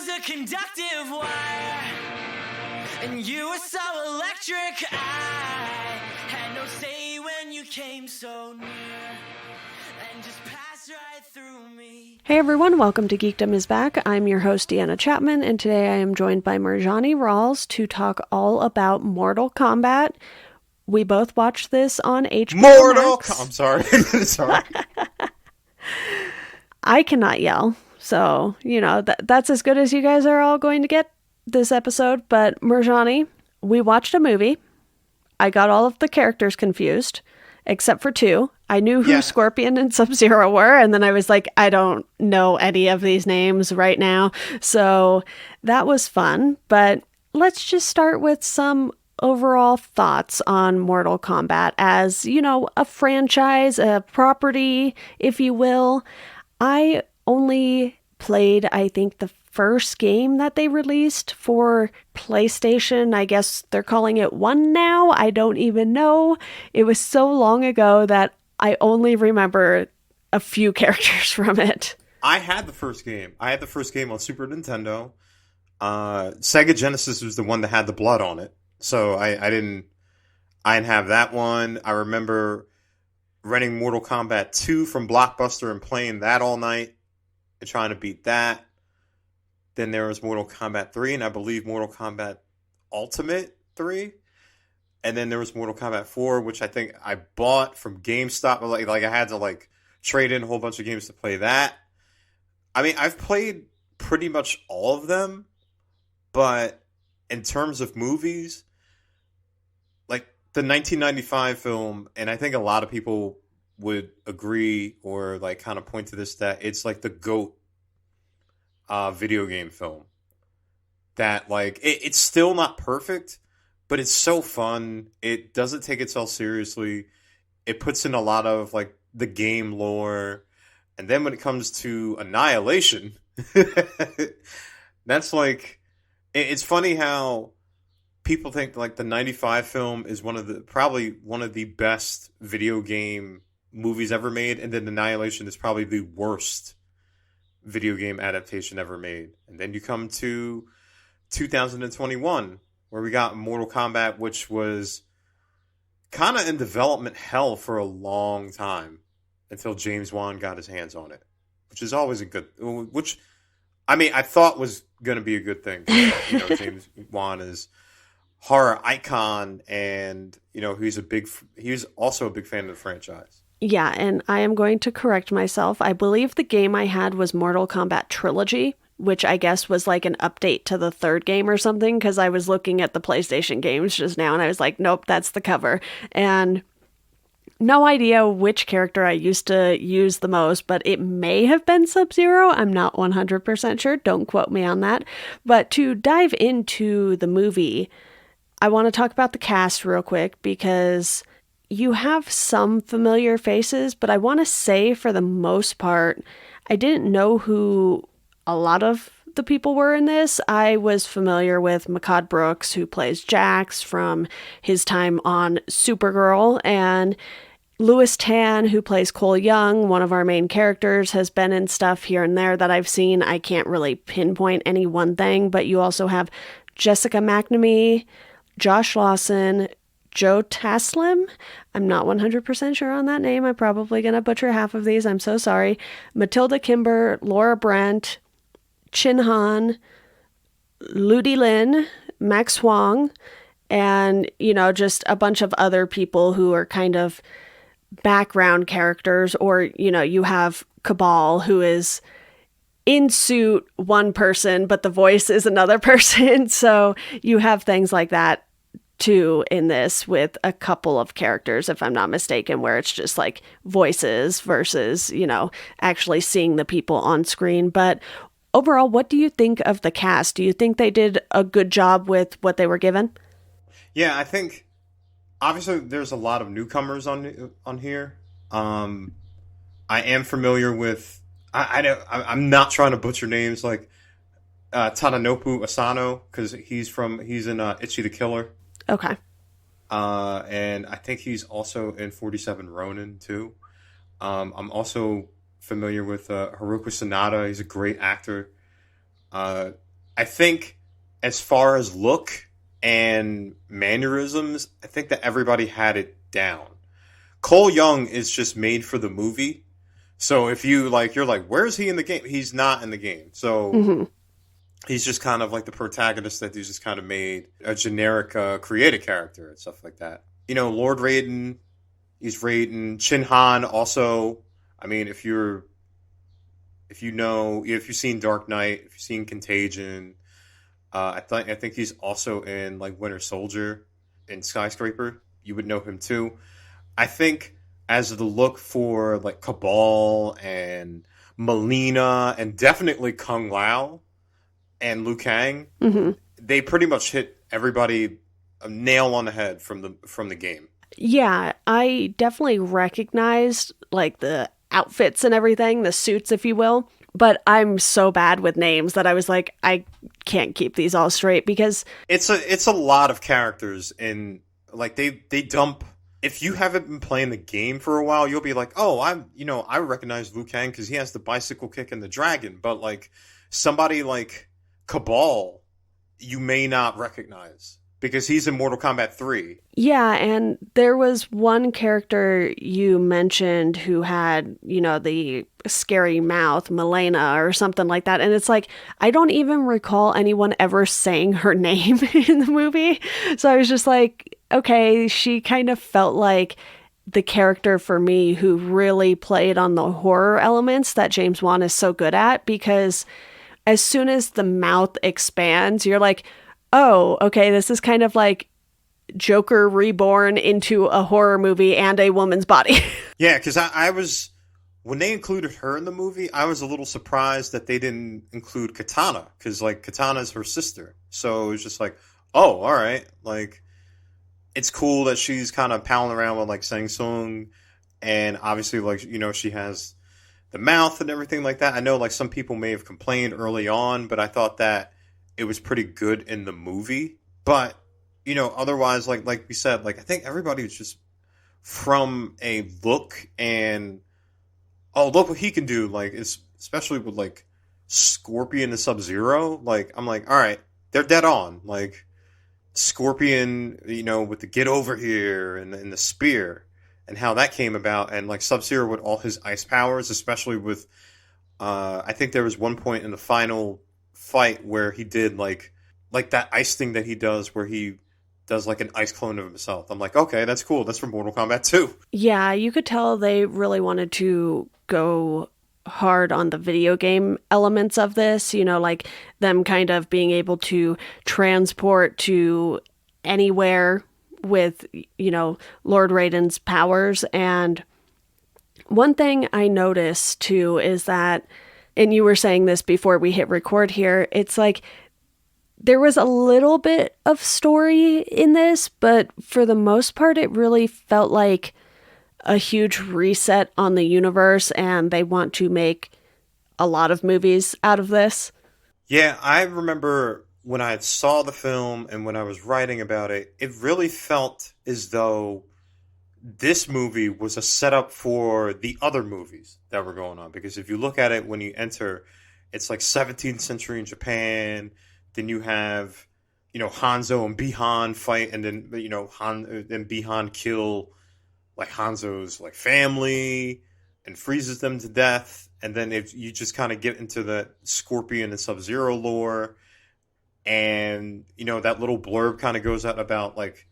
was a conductive wire, and you were so electric. I had no say when you came so near, and just passed right through me. Hey everyone, welcome to Geekdom is Back. I'm your host, Deanna Chapman, and today I am joined by Murjani Rawls to talk all about Mortal Kombat. We both watched this on HBO Max. I'm sorry. Sorry. I cannot yell, so, that's as good as you guys are all going to get this episode. But Murjani, we watched a movie. I got all of the characters confused, except for two. I knew who Scorpion and SubZero were, and then I was like, I don't know any of these names right now. So that was fun, but let's just start with some overall thoughts on Mortal Kombat as, a franchise, a property, if you will. I only played, I think, the first game that they released for PlayStation. I guess they're calling it 1 now. I don't even know. It was so long ago that I only remember a few characters from it. I had the first game. On Super Nintendo. Sega Genesis was the one that had the blood on it. So I didn't have that one. I remember renting Mortal Kombat 2 from Blockbuster and playing that all night and trying to beat that. Then there was Mortal Kombat 3 and I believe Mortal Kombat Ultimate 3. And then there was Mortal Kombat 4, which I think I bought from GameStop. Like I had to trade in a whole bunch of games to play that. I mean, I've played pretty much all of them, but in terms of movies, the 1995 film, and I think a lot of people would agree or kind of point to this, that it's the GOAT video game film. That it's still not perfect, but it's so fun. It doesn't take itself seriously. It puts in a lot of the game lore. And then when it comes to Annihilation, that's it's funny how people think the 95 film is probably one of the best video game movies ever made, and then Annihilation is probably the worst video game adaptation ever made. And then you come to 2021, where we got Mortal Kombat, which was kind of in development hell for a long time until James Wan got his hands on it, which is always I thought was going to be a good thing. James Wan is horror icon, and he's also a big fan of the franchise. Yeah, and I am going to correct myself. I believe the game I had was Mortal Kombat Trilogy, which I guess was an update to the third game or something, because I was looking at the PlayStation games just now and I was like, nope, that's the cover. And no idea which character I used to use the most, but it may have been SubZero. I'm not 100% sure. Don't quote me on that. But to dive into the movie, I want to talk about the cast real quick, because you have some familiar faces, but I want to say for the most part, I didn't know who a lot of the people were in this. I was familiar with Mehcad Brooks, who plays Jax from his time on Supergirl, and Louis Tan, who plays Cole Young, one of our main characters, has been in stuff here and there that I've seen. I can't really pinpoint any one thing, but you also have Jessica McNamee, Josh Lawson, Joe Taslim. I'm not 100% sure on that name. I'm probably going to butcher half of these. I'm so sorry. Matilda Kimber, Laura Brent, Chin Han, Ludi Lin, Max Huang, and, just a bunch of other people who are kind of background characters. Or, you have Cabal, who is in suit one person, but the voice is another person. So you have things like that too in this, with a couple of characters, if I'm not mistaken, where it's just voices versus, actually seeing the people on screen. But overall, what do you think of the cast? Do you think they did a good job with what they were given? Yeah, I think obviously there's a lot of newcomers on here. I am familiar with, I'm not trying to butcher names Tadanobu Asano, because he's in Ichi the Killer. Okay. And I think he's also in 47 Ronin too. I'm also familiar with Haruka Sanada. He's a great actor. I think as far as look and mannerisms, I think that everybody had it down. Cole Young is just made for the movie. So if you're like, where is he in the game? He's not in the game. So he's just kind of like the protagonist that they just kind of made a generic creative character and stuff like that. You know, Lord Raiden, he's Raiden. Chin Han also. I mean, if you've seen Dark Knight, if you've seen Contagion, I think he's also in like Winter Soldier and Skyscraper. You would know him too. I think as the look for like Cabal and Melina and definitely Kung Lao and Liu Kang, they pretty much hit everybody a nail on the head from the game. Yeah, I definitely recognized like the outfits and everything, the suits, if you will. But I'm so bad with names that I was like, I can't keep these all straight because it's a lot of characters, and like they dump. If you haven't been playing the game for a while, you'll be like, oh, I recognize Liu Kang because he has the bicycle kick and the dragon. But like somebody like Cabal, you may not recognize because he's in Mortal Kombat 3. Yeah, and there was one character you mentioned who had, the scary mouth, Melania or something like that. And it's like, I don't even recall anyone ever saying her name in the movie. So I was just like, okay, she kind of felt like the character for me who really played on the horror elements that James Wan is so good at, because as soon as the mouth expands, you're like, oh, okay, this is kind of like Joker reborn into a horror movie and a woman's body. Yeah, because I was, when they included her in the movie, I was a little surprised that they didn't include Katana, because like Katana's her sister. So it was just like, oh, all right, like it's cool that she's kind of palling around with like Shang Tsung, and obviously like she has the mouth and everything like that. I know like some people may have complained early on, but I thought that it was pretty good in the movie. But otherwise, like we said, like I think everybody was just from a look and look what he can do. Like especially with like Scorpion and SubZero. Like I'm like, all right, they're dead on. Like Scorpion, with the get over here and the spear and how that came about, and like SubZero with all his ice powers, especially with I think there was one point in the final fight where he did like that ice thing that he does where he does like an ice clone of himself. I'm like, okay, that's cool. That's from Mortal Kombat 2. Yeah, you could tell they really wanted to go hard on the video game elements of this, like them kind of being able to transport to anywhere with, Lord Raiden's powers. And one thing I noticed too is that, and you were saying this before we hit record here, it's like there was a little bit of story in this, but for the most part, it really felt like a huge reset on the universe, and they want to make a lot of movies out of this. Yeah, I remember when I saw the film and when I was writing about it, it really felt as though this movie was a setup for the other movies that were going on. Because if you look at it, when you enter, it's like 17th century in Japan. Then you have, Hanzo and Bihan fight, and then, then Bihan kill like Hanzo's like family and freezes them to death. And then if you just kind of get into the Scorpion and SubZero lore, and that little blurb kind of goes out about like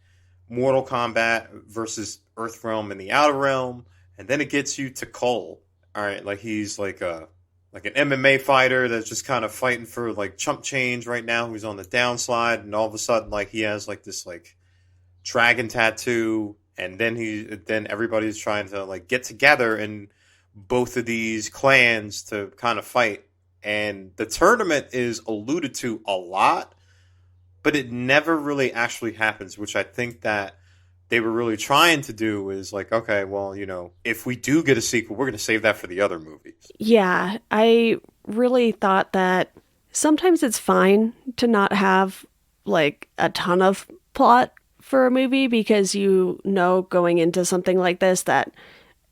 Mortal Kombat versus Earthrealm and the Outer Realm, and then it gets you to Cole. All right, like he's like an MMA fighter that's just kind of fighting for like chump change right now, who's on the downslide, and all of a sudden like he has like this like dragon tattoo, and then everybody's trying to like get together in both of these clans to kind of fight. And the tournament is alluded to a lot, but it never really actually happens, which I think that they were really trying to do is like, okay, well, if we do get a sequel, we're going to save that for the other movies. Yeah, I really thought that sometimes it's fine to not have like a ton of plot for a movie, because going into something like this that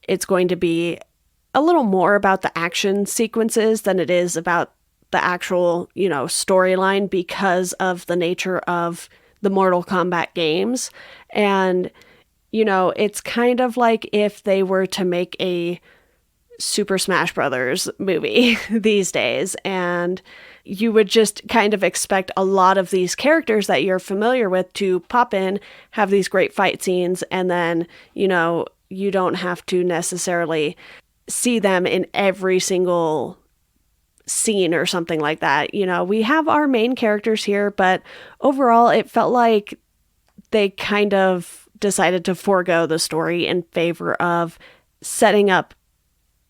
it's going to be a little more about the action sequences than it is about the actual, storyline because of the nature of the Mortal Kombat games. And, it's kind of like if they were to make a Super Smash Brothers movie these days, and you would just kind of expect a lot of these characters that you're familiar with to pop in, have these great fight scenes, and then, you don't have to necessarily see them in every single scene or something like that. We have our main characters here, but overall it felt like they kind of decided to forego the story in favor of setting up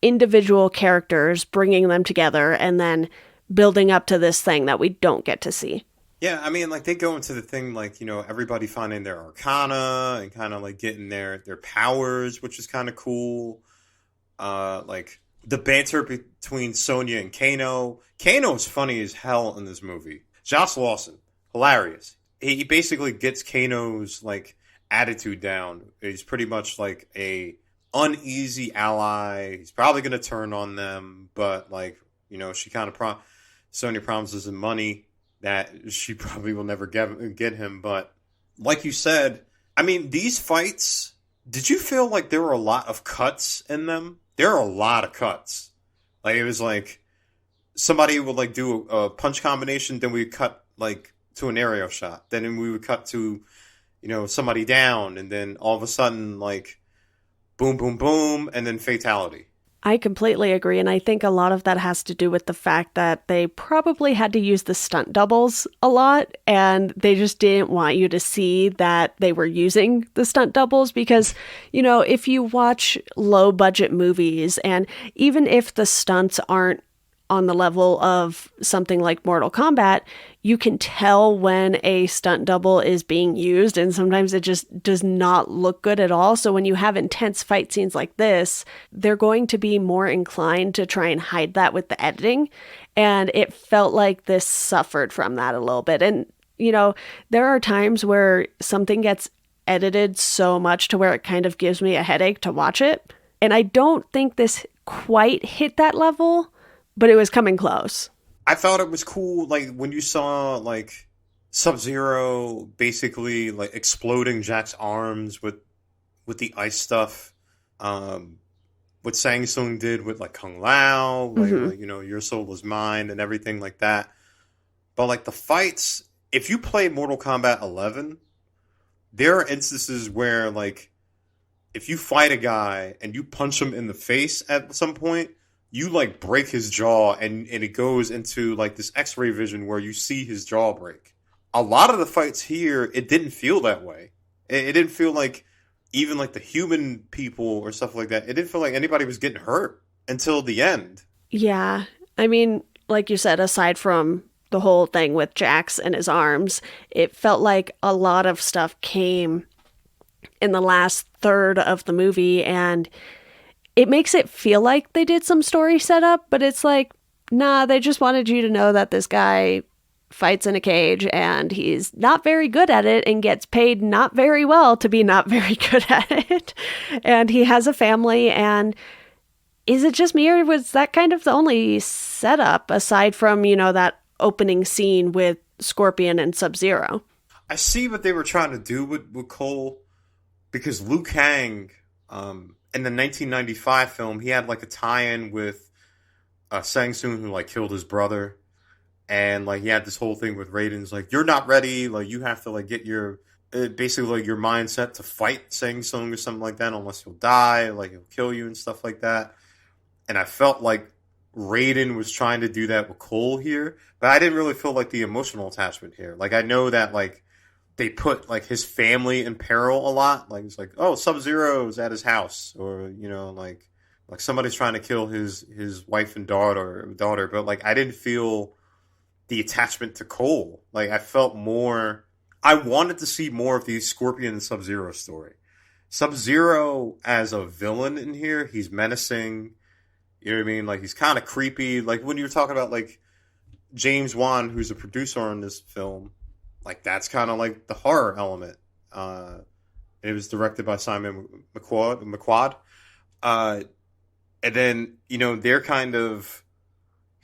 individual characters, bringing them together, and then building up to this thing that we don't get to see. Yeah, I mean, like, they go into the thing, like, everybody finding their arcana and kind of, like, getting their powers, which is kind of cool. Like, the banter between Sonya and Kano. Kano's funny as hell in this movie. Josh Lawson, hilarious. He basically gets Kano's, like, attitude down. He's pretty much, like, a uneasy ally. He's probably going to turn on them, but, like, she kind of Sonya promises him money that she probably will never get him. But like you said, I mean, these fights, did you feel like there were a lot of cuts in them? There are a lot of cuts. Like, it was like somebody would, like, do a punch combination, then we'd cut, like, to an aerial shot. Then we would cut to, somebody down, and then all of a sudden, like, boom, boom, boom, and then fatality. I completely agree, and I think a lot of that has to do with the fact that they probably had to use the stunt doubles a lot, and they just didn't want you to see that they were using the stunt doubles because, if you watch low-budget movies, and even if the stunts aren't on the level of something like Mortal Kombat, you can tell when a stunt double is being used, and sometimes it just does not look good at all. So when you have intense fight scenes like this, they're going to be more inclined to try and hide that with the editing. And it felt like this suffered from that a little bit. And, there are times where something gets edited so much to where it kind of gives me a headache to watch it. And I don't think this quite hit that level, but it was coming close. I thought it was cool, like, when you saw, like, SubZero basically, like, exploding Jack's arms with the ice stuff. What Shang Tsung did with, like, Kung Lao, like, your soul is mine and everything like that. But, like, the fights, if you play Mortal Kombat 11, there are instances where, like, if you fight a guy and you punch him in the face at some point, you, like, break his jaw, and it goes into, like, this x-ray vision where you see his jaw break. A lot of the fights here, it didn't feel that way. It didn't feel like even, like, the human people or stuff like that, it didn't feel like anybody was getting hurt until the end. Yeah. I mean, like you said, aside from the whole thing with Jax and his arms, it felt like a lot of stuff came in the last third of the movie, and it makes it feel like they did some story setup, but it's like, nah, they just wanted you to know that this guy fights in a cage and he's not very good at it and gets paid not very well to be not very good at it. And he has a family, and is it just me, or was that kind of the only setup aside from, that opening scene with Scorpion and SubZero? I see what they were trying to do with Cole, because Liu Kang, in the 1995 film, he had, like, a tie-in with Shang Tsung, who, like, killed his brother. And, like, he had this whole thing with Raiden's, like, you're not ready. Like, you have to, like, get your, basically, like, your mindset to fight Shang Tsung or something like that, unless he'll die, like, he'll kill you and stuff like that. And I felt like Raiden was trying to do that with Cole here. But I didn't really feel, like, the emotional attachment here. Like, I know that, like, they put, like, his family in peril a lot. Like, it's like, oh, SubZero's at his house. Or, like somebody's trying to kill his wife and daughter. But, like, I didn't feel the attachment to Cole. Like, I felt more... I wanted to see more of the Scorpion and SubZero story. SubZero as a villain in here, he's menacing. You know what I mean? Like, he's kind of creepy. Like, when you're talking about, like, James Wan, who's a producer on this film... Like, that's kind of like the horror element. It was directed by Simon McQuad. And then, they're kind of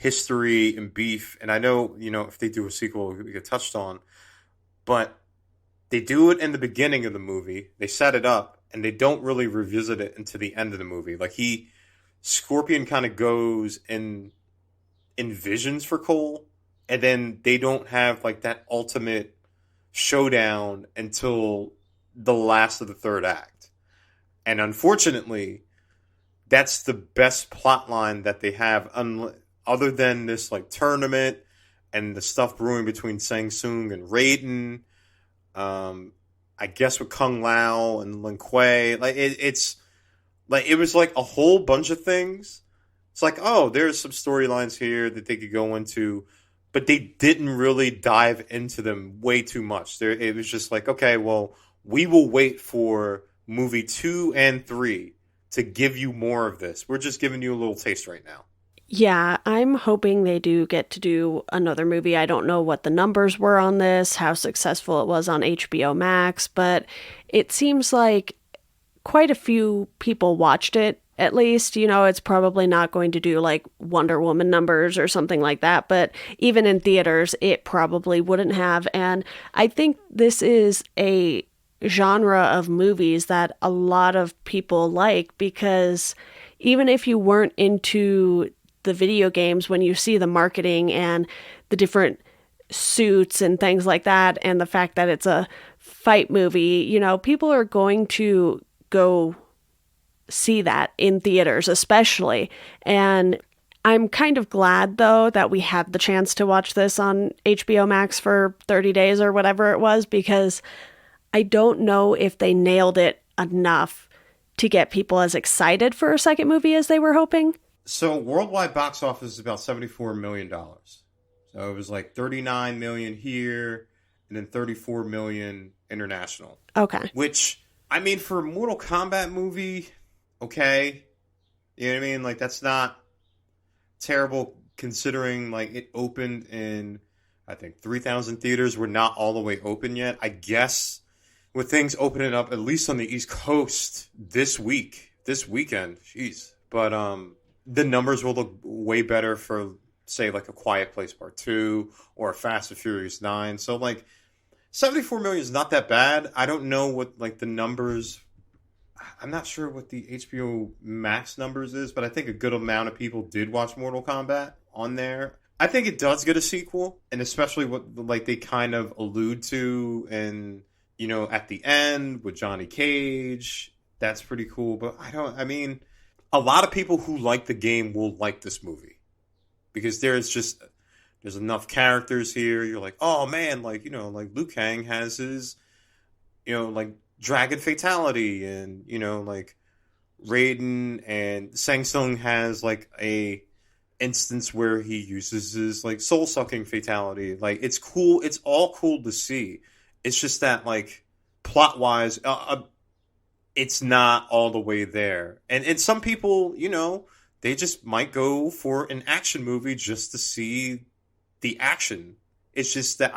history and beef. And I know, if they do a sequel, we get touched on, but they do it in the beginning of the movie. They set it up, and they don't really revisit it into the end of the movie. Like Scorpion kind of goes in visions for Cole, and then they don't have like that ultimate showdown until the last of the third act. And unfortunately, that's the best plot line that they have, other than this like tournament and the stuff brewing between Shang Tsung and Raiden. I guess with Kung Lao and Lin Kuei, like it's like it was like a whole bunch of things. It's like, oh, there's some storylines here that they could go into, but they didn't really dive into them way too much. It was just like, okay, well, we will wait for movie 2 and 3 to give you more of this. We're just giving you a little taste right now. Yeah, I'm hoping they do get to do another movie. I don't know what the numbers were on this, how successful it was on HBO Max, but it seems like quite a few people watched it, at least. It's probably not going to do like Wonder Woman numbers or something like that, but even in theaters, it probably wouldn't have. And I think this is a genre of movies that a lot of people like, because even if you weren't into the video games, when you see the marketing and the different suits and things like that, and the fact that it's a fight movie, people are going to go see that in theaters, especially. And I'm kind of glad, though, that we had the chance to watch this on HBO Max for 30 days or whatever it was, because I don't know if they nailed it enough to get people as excited for a second movie as they were hoping. So worldwide box office is about $74 million. So it was like 39 million here and then 34 million international. Okay. Which, I mean, for a Mortal Kombat movie, okay. You know what I mean? Like, that's not terrible considering, like, it opened in, I think, 3,000 theaters. We're not all the way open yet. I guess with things opening up, at least on the East Coast this weekend, jeez. But, the numbers will look way better for, say, like A Quiet Place Part 2 or a Fast and Furious 9. So, like, 74 million is not that bad. I don't know what, like, the numbers... I'm not sure what the HBO Max numbers is, but I think a good amount of people did watch Mortal Kombat on there. I think it does get a sequel, and especially what, like, they kind of allude to, and, at the end with Johnny Cage. That's pretty cool, but a lot of people who like the game will like this movie because there's enough characters here. You're like, oh man, like, like Liu Kang has his, like Dragon Fatality, and, like Raiden and Shang Tsung has like a instance where he uses his like soul sucking fatality. Like, it's cool. It's all cool to see. It's just that, like, plot wise, it's not all the way there. And some people, they just might go for an action movie just to see the action. It's just that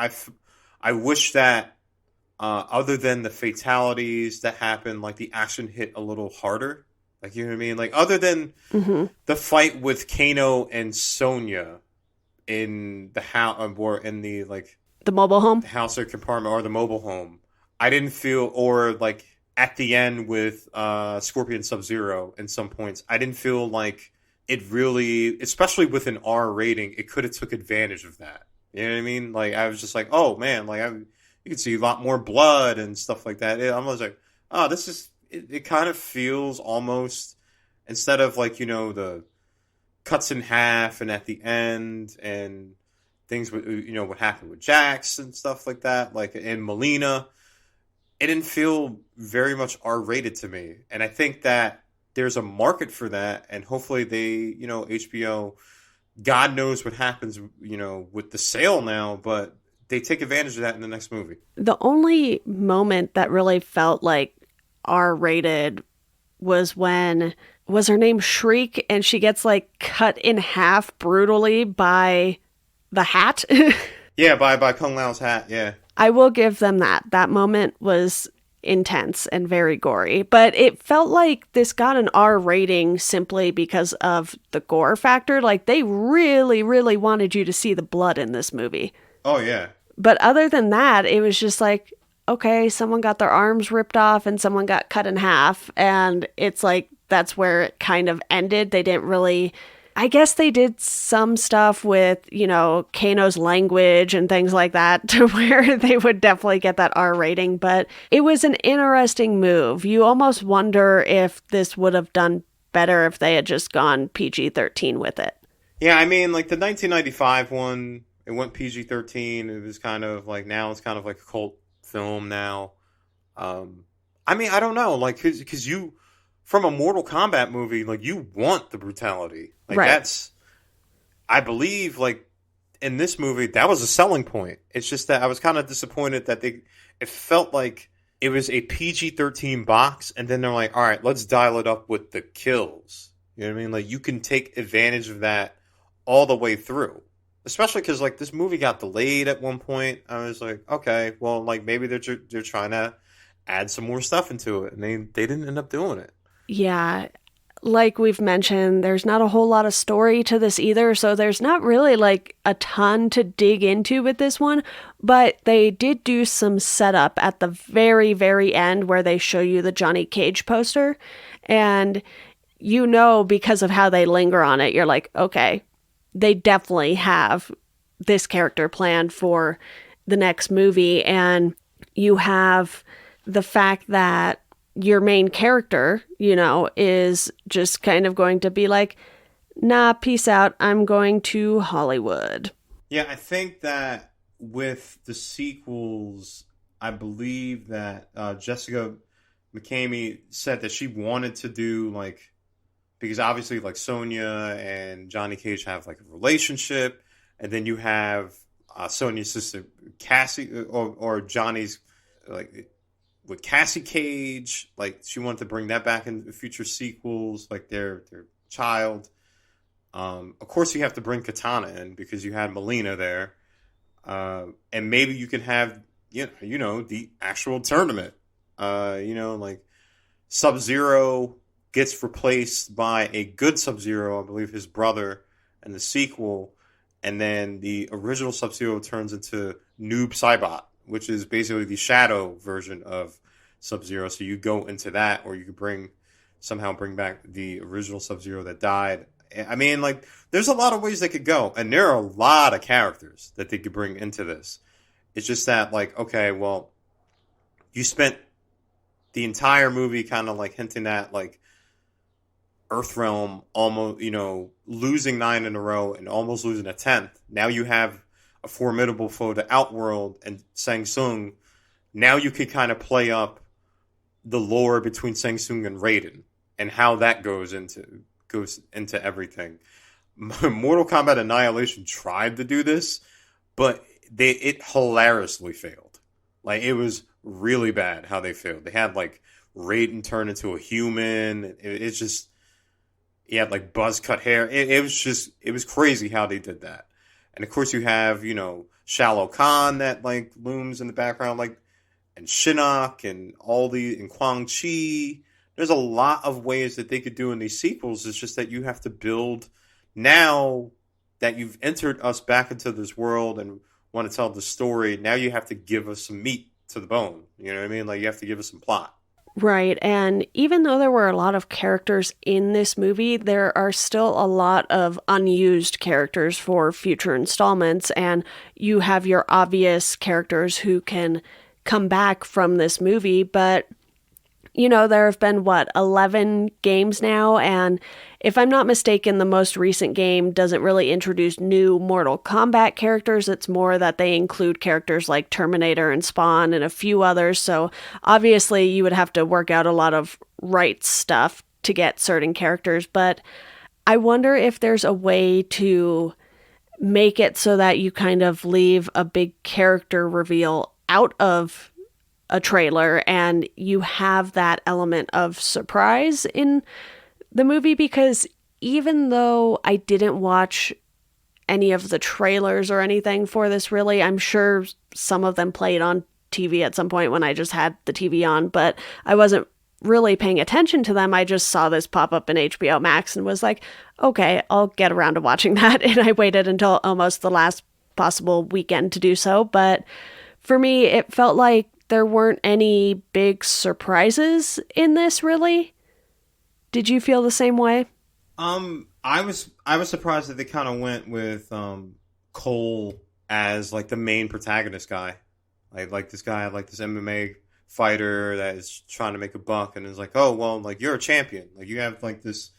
I wish that other than the fatalities that happen, like, the action hit a little harder. Like, you know what I mean? Like, other than the fight with Kano and Sonya in the house, or in the, like... The mobile home? The house or compartment, or the mobile home. I didn't feel, or, like... At the end with Scorpion SubZero in some points, I didn't feel like it really, especially with an R rating, it could have took advantage of that. You know what I mean? Like, I was just like, oh man, like, you could see a lot more blood and stuff like that. I was like, oh, this is, it kind of feels almost, instead of like, the cuts in half and at the end and things with, what happened with Jax and stuff like that, like, and Melina. It didn't feel very much R-rated to me. And I think that there's a market for that. And hopefully they, HBO, God knows what happens, with the sale now, but they take advantage of that in the next movie. The only moment that really felt like R-rated was when, was her name Shriek? And she gets like cut in half brutally by the hat. Yeah, by Kung Lao's hat, yeah. I will give them that. That moment was intense and very gory. But it felt like this got an R rating simply because of the gore factor. Like, they really, really wanted you to see the blood in this movie. Oh, yeah. But other than that, it was just like, okay, someone got their arms ripped off and someone got cut in half. And it's like, that's where it kind of ended. They didn't really... I guess they did some stuff with, you know, Kano's language and things like that to where they would definitely get that R rating. But it was an interesting move. You almost wonder if this would have done better if they had just gone PG-13 with it. Yeah, I mean, like the 1995 one, it went PG-13. It was kind of like, now it's kind of like a cult film now. I mean, I don't know, like, because you... From a Mortal Kombat movie, like, you want the brutality. Like, right. That's, I believe, like, in this movie, that was a selling point. It's just that I was kind of disappointed that it felt like it was a PG-13 box, and then they're like, all right, let's dial it up with the kills. You know what I mean? Like, you can take advantage of that all the way through. Especially because, like, this movie got delayed at one point. I was like, okay, well, like, maybe they're trying to add some more stuff into it, and they didn't end up doing it. Yeah, like we've mentioned, there's not a whole lot of story to this either, so there's not really like a ton to dig into with this one, but they did do some setup at the very, very end where they show you the Johnny Cage poster, and you know, because of how they linger on it, you're like, okay, they definitely have this character planned for the next movie, and you have the fact that your main character, you know, is just kind of going to be like, nah, peace out, I'm going to Hollywood. Yeah, I think that with the sequels, I believe that Jessica McCamey said that she wanted to do, like, because obviously, like, Sonya and Johnny Cage have, like, a relationship, and then you have Sonya's sister Cassie, or Johnny's, like, with Cassie Cage, like, she wanted to bring that back in future sequels, like their child. Of course, you have to bring Katana in because you had Melina there, and maybe you can have you know the actual tournament. Like SubZero gets replaced by a good SubZero, I believe his brother, in the sequel, and then the original SubZero turns into Noob Saibot, which is basically the shadow version of SubZero. So you go into that, or you could somehow bring back the original SubZero that died. I mean, like, there's a lot of ways they could go, and there are a lot of characters that they could bring into this. It's just that, like, okay, well, you spent the entire movie kind of like hinting at, like, Earthrealm almost, losing 9 in a row and almost losing a 10th. Now you have a formidable foe to Outworld and Shang Tsung. Now you could kind of play up the lore between Shang Tsung and Raiden and how that goes into everything. Mortal Kombat Annihilation tried to do this, but it hilariously failed. Like, it was really bad how they failed. They had, like, Raiden turn into a human. It's just, he had, like, buzz cut hair. It was crazy how they did that. And of course you have, Shallow Khan that, like, looms in the background, like, and Shinnok and Quan Chi. There's a lot of ways that they could do in these sequels. It's just that you have to build, now that you've entered us back into this world and want to tell the story, now you have to give us some meat to the bone. You know what I mean? Like, you have to give us some plot. Right, and even though there were a lot of characters in this movie, there are still a lot of unused characters for future installments, and you have your obvious characters who can come back from this movie, but there have been, 11 games now, and if I'm not mistaken, the most recent game doesn't really introduce new Mortal Kombat characters. It's more that they include characters like Terminator and Spawn and a few others, so obviously you would have to work out a lot of rights stuff to get certain characters, but I wonder if there's a way to make it so that you kind of leave a big character reveal out of a trailer and you have that element of surprise in the movie, because even though I didn't watch any of the trailers or anything for this, really, I'm sure some of them played on TV at some point when I just had the TV on, but I wasn't really paying attention to them. I just saw this pop up in HBO Max and was like, okay, I'll get around to watching that. And I waited until almost the last possible weekend to do so. But for me, it felt like there weren't any big surprises in this, really. Did you feel the same way? I was surprised that they kind of went with Cole as like the main protagonist guy, like this guy, like this MMA fighter that is trying to make a buck, and is like, oh well, like you're a champion, like you have like this,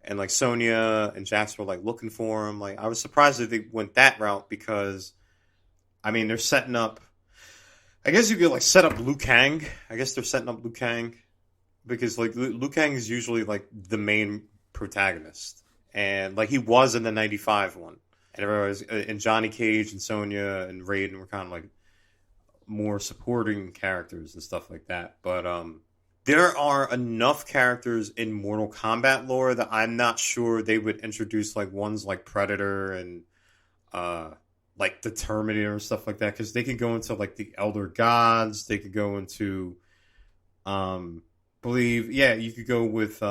and like Sonya and Jax were like looking for him. Like I was surprised that they went that route because, I mean, they're setting up. I guess you could like set up Liu Kang. I guess they're setting up Liu Kang because like Liu Kang is usually like the main protagonist, and like he was in the '95 one, and everybody was, and Johnny Cage and Sonya and Raiden were kind of like more supporting characters and stuff like that. But there are enough characters in Mortal Kombat lore that I'm not sure they would introduce like ones like Predator and like the Terminator and stuff like that, because they could go into like the Elder Gods. They could go into you could go with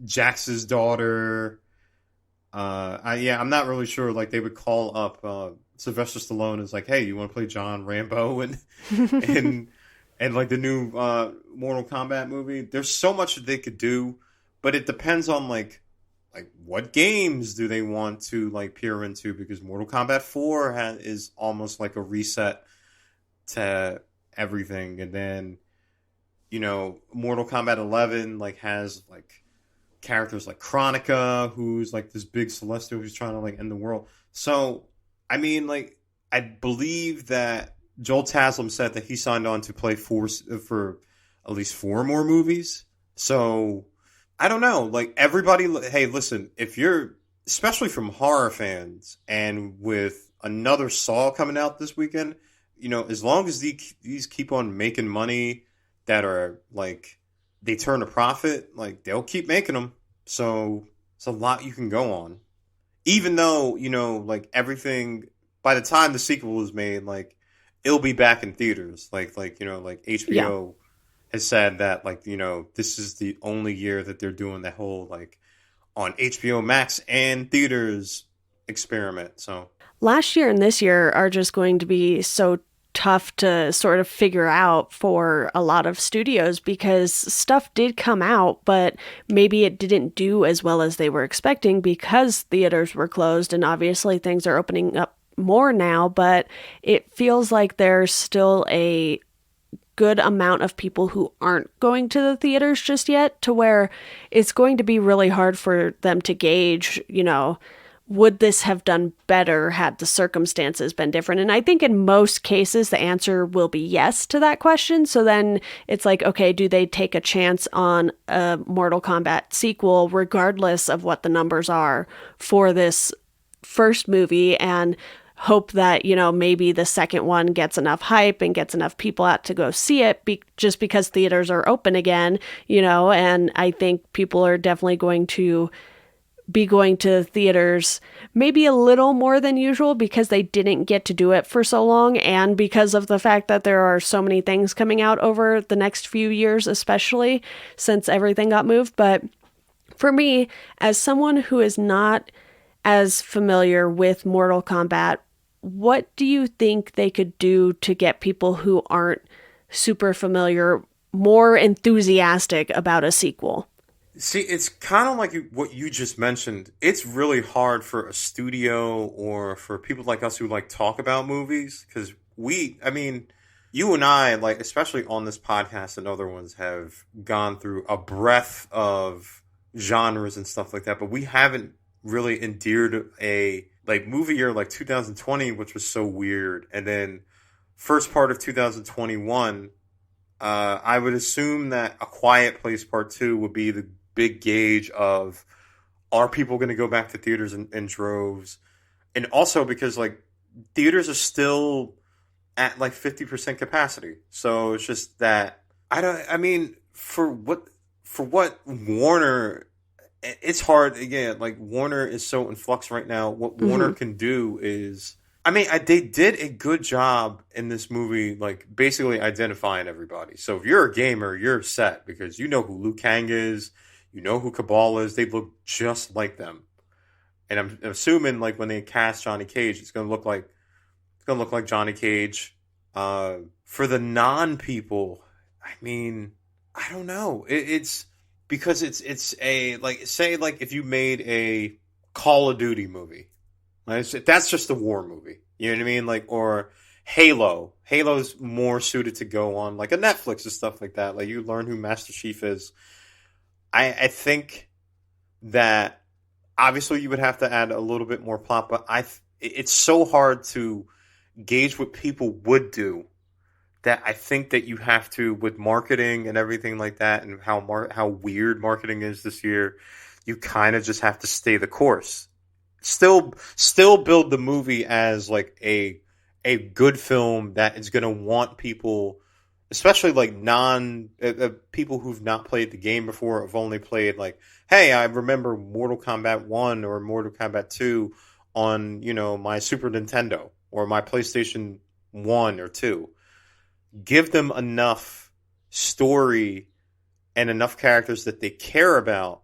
Jax's daughter. I'm not really sure. Like they would call up Sylvester Stallone as like, hey, you want to play John Rambo and and like the new Mortal Kombat movie. There's so much that they could do, but it depends on like what games do they want to like peer into, because Mortal Kombat 4 is almost like a reset to everything, and then Mortal Kombat 11 like has like characters like Chronica, who's like this big celestial who's trying to like end the world. So I mean, like, I believe that Joel Taslim said that he signed on to play for at least 4 more movies. So I don't know. Like everybody, hey, listen, if you're, especially from horror fans, and with another Saw coming out this weekend, as long as these keep on making money that are like they turn a profit, like they'll keep making them. So it's a lot you can go on. Even though, like everything, by the time the sequel is made, like it'll be back in theaters. Like HBO has said that, like, this is the only year that they're doing that whole like on HBO Max and theaters experiment. So last year and this year are just going to be so tough to sort of figure out for a lot of studios, because stuff did come out, but maybe it didn't do as well as they were expecting because theaters were closed, and obviously things are opening up more now, but it feels like there's still a good amount of people who aren't going to the theaters just yet, to where it's going to be really hard for them to gauge, would this have done better had the circumstances been different? And I think in most cases, the answer will be yes to that question. So then it's like, okay, do they take a chance on a Mortal Kombat sequel, regardless of what the numbers are for this first movie, and hope that, maybe the second one gets enough hype and gets enough people out to go see it just because theaters are open again, and I think people are definitely going to be going to theaters maybe a little more than usual because they didn't get to do it for so long, and because of the fact that there are so many things coming out over the next few years, especially since everything got moved. But for me, as someone who is not as familiar with Mortal Kombat, what do you think they could do to get people who aren't super familiar more enthusiastic about a sequel? See, it's kind of like what you just mentioned. It's really hard for a studio or for people like us who like talk about movies, because you and I, like, especially on this podcast and other ones, have gone through a breadth of genres and stuff like that, but we haven't really endeared a like movie year like 2020, which was so weird, and then first part of 2021. I would assume that A Quiet Place Part 2 would be the big gauge of, are people going to go back to theaters in droves? And also because like theaters are still at like 50% capacity. So it's just that for what Warner, it's hard again. Like Warner is so in flux right now. What Warner can do is I mean, they did a good job in this movie, like basically identifying everybody. So if you're a gamer, you're set because you know who Liu Kang is, you know who Cabal is. They look just like them, and I'm assuming like when they cast Johnny Cage, it's gonna look like Johnny Cage. For the non people, I mean, I don't know. It's because it's a like say like if you made a Call of Duty movie. Right? That's just a war movie. You know what I mean? Like, or Halo. Halo's more suited to go on like a Netflix and stuff like that. Like you learn who Master Chief is. I think that obviously you would have to add a little bit more plot, but it's so hard to gauge what people would do that I think that you have to with marketing and everything like that, and how weird marketing is this year. You kind of just have to stay the course. Still build the movie as like a good film that is going to want people, especially like non people who've not played the game before, have only played like, hey, I remember Mortal Kombat 1 or Mortal Kombat 2 on, my Super Nintendo or my PlayStation 1 or 2. Give them enough story and enough characters that they care about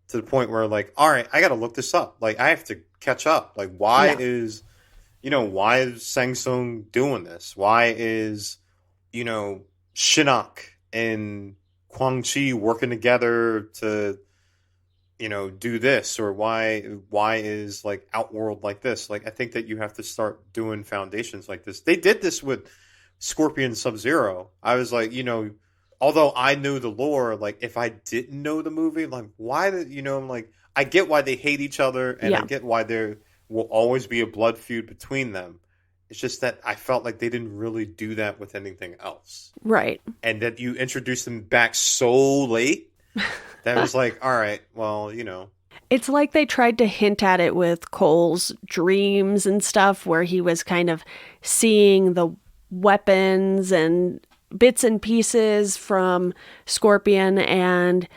to the point where like, all right, I got to look this up. Like I have to catch up. Like why is Shang Tsung doing this? Why is, Shinnok and Quan Chi working together to, do this? Or why is like Outworld like this? Like I think that you have to start doing foundations like this. They did this with Scorpion SubZero. I was like, although I knew the lore, like if I didn't know the movie, like why I'm like, I get why they hate each other and I get why there will always be a blood feud between them. It's just that I felt like they didn't really do that with anything else. Right. And that you introduced them back so late that was like, all right, well, It's like they tried to hint at it with Cole's dreams and stuff, where he was kind of seeing the weapons and bits and pieces from Scorpion. And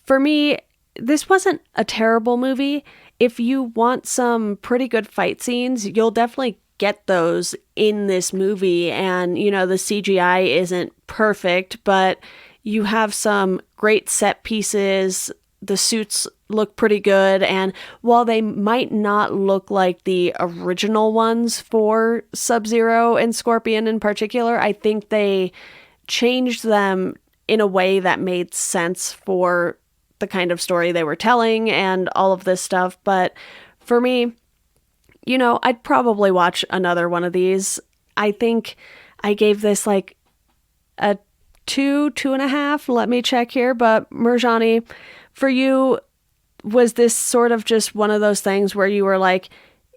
for me, this wasn't a terrible movie. If you want some pretty good fight scenes, you'll definitely get those in this movie. And, the CGI isn't perfect, but you have some great set pieces. The suits look pretty good. And while they might not look like the original ones for SubZero and Scorpion in particular, I think they changed them in a way that made sense for the kind of story they were telling and all of this stuff. But for me, I'd probably watch another one of these. I think I gave this like a 2.5. Let me check here. But Murjani, for you, was this sort of just one of those things where you were like,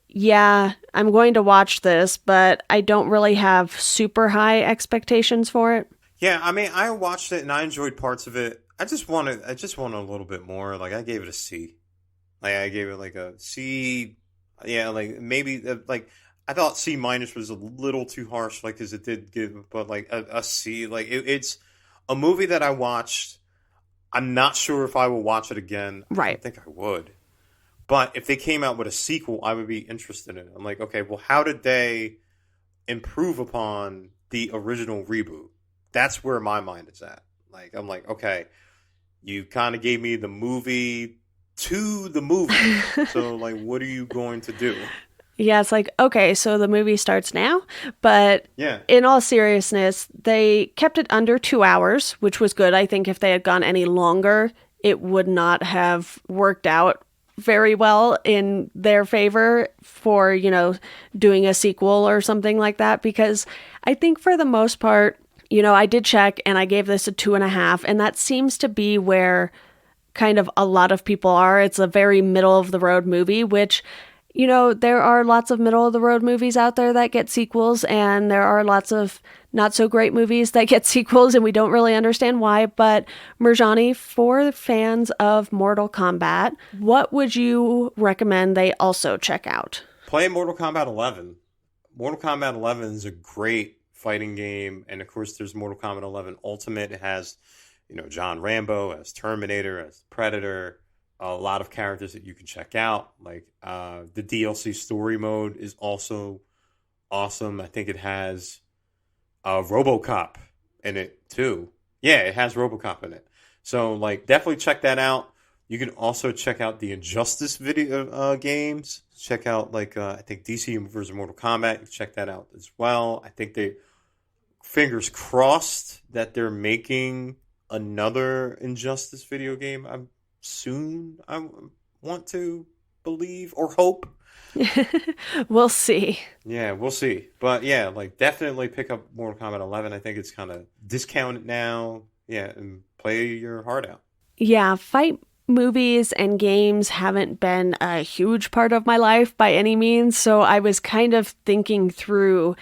yeah, I'm going to watch this, but I don't really have super high expectations for it? Yeah, I mean, I watched it and I enjoyed parts of it. I just wanted a little bit more. Like I gave it a C. Like I gave it like a C. Yeah, like maybe like I thought C minus was a little too harsh, like because it did give, but like a C. Like it's a movie that I watched. I'm not sure if I will watch it again. Right. I don't think I would. But if they came out with a sequel, I would be interested in it. I'm like, okay, well, how did they improve upon the original reboot? That's where my mind is at. Like, I'm like, okay, you kind of gave me the movie to the movie. So, like, what are you going to do? Yeah, it's like, okay, so the movie starts now. But in all seriousness, they kept it under 2 hours, which was good. I think if they had gone any longer, it would not have worked out very well in their favor for, doing a sequel or something like that. Because I think for the most part, I did check and I gave this a 2.5. And that seems to be where kind of a lot of people are. It's a very middle of the road movie, which there are lots of middle of the road movies out there that get sequels, and there are lots of not so great movies that get sequels, and we don't really understand why. But Murjani, for fans of Mortal Kombat, what would you recommend they also check out? Play Mortal Kombat 11. Mortal Kombat 11 is a great fighting game, and of course there's Mortal Kombat 11 Ultimate. It has, John Rambo as Terminator, as Predator. A lot of characters that you can check out. Like the DLC story mode is also awesome. I think it has RoboCop in it too. Yeah, it has RoboCop in it. So like, definitely check that out. You can also check out the Injustice video games. Check out like I think DC versus Mortal Kombat. You can check that out as well. I think fingers crossed that they're making another Injustice video game. I want to believe or hope. We'll see. Yeah, we'll see. But yeah, like definitely pick up Mortal Kombat 11. I think it's kind of discounted now. Yeah, and play your heart out. Yeah, fight movies and games haven't been a huge part of my life by any means, so I was kind of thinking through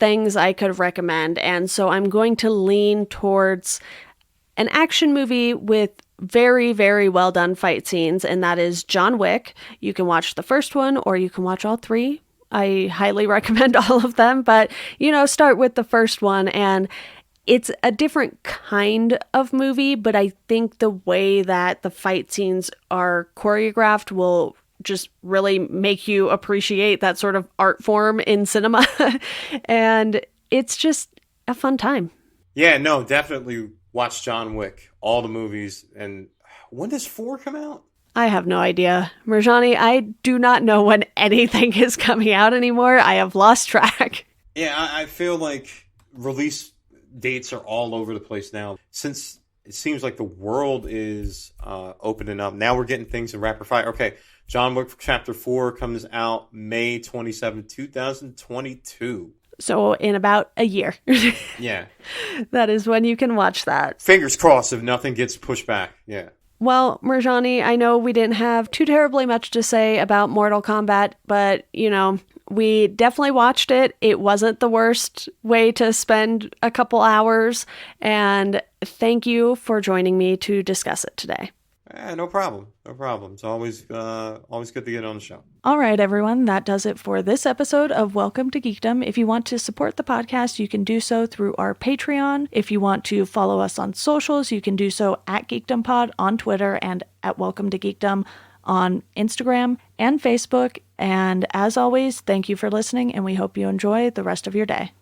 things I could recommend, and so I'm going to lean towards an action movie with very, very well done fight scenes, and that is John Wick. You can watch the first one or you can watch all three. I highly recommend all of them, but start with the first one, and it's a different kind of movie, but I think the way that the fight scenes are choreographed will just really make you appreciate that sort of art form in cinema. And it's just a fun time. Yeah, no, definitely watch John Wick, all the movies. And when does 4 come out? I have no idea. Murjani, I do not know when anything is coming out anymore. I have lost track. Yeah, I feel like release dates are all over the place now. Since it seems like the world is opening up, now we're getting things in rapid fire. Okay, John Wick Chapter 4 comes out May 27, 2022. So in about a year. Yeah. That is when you can watch that. Fingers crossed if nothing gets pushed back. Yeah. Well, Murjani, I know we didn't have too terribly much to say about Mortal Kombat, but, we definitely watched it. It wasn't the worst way to spend a couple hours, and thank you for joining me to discuss it today. No problem. No problem. It's always good to get on the show. All right, everyone. That does it for this episode of Welcome to Geekdom. If you want to support the podcast, you can do so through our Patreon. If you want to follow us on socials, you can do so at GeekdomPod on Twitter and at Welcome to Geekdom on Instagram and Facebook. And as always, thank you for listening, and we hope you enjoy the rest of your day.